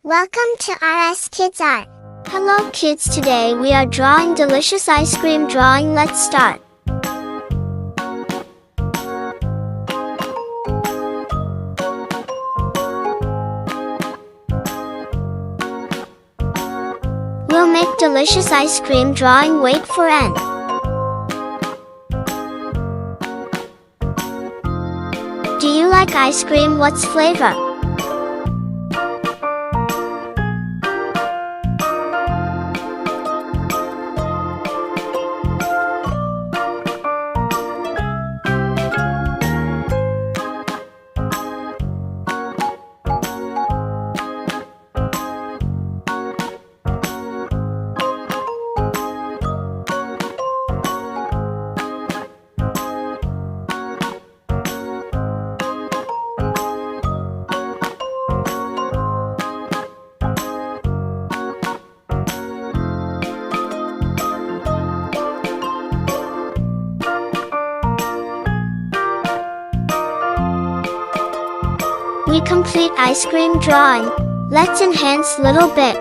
Welcome to RS Kids Art. Hello kids, today we are drawing delicious ice cream drawing. Let's start. We'll make delicious ice cream drawing. Wait for end. Do you like ice cream? What's flavor? We complete ice cream drawing. Let's enhance little bit.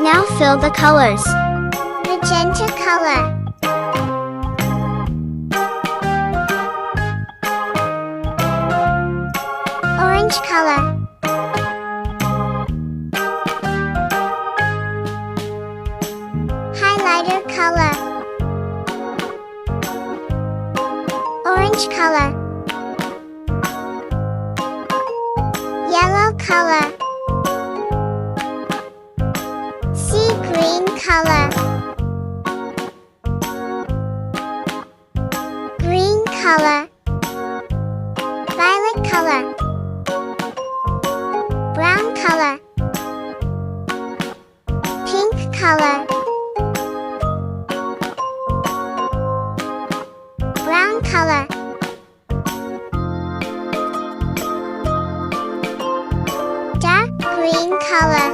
Now fill the colors. Magenta color. Orange color. Highlighter color. Orange color. Yellow color. Sea green color. Green color. Violet color. Brown color. Pink color. Brown color. Dark green color.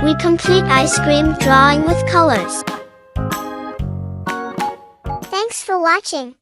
We complete ice cream drawing with colors. Thanks for watching.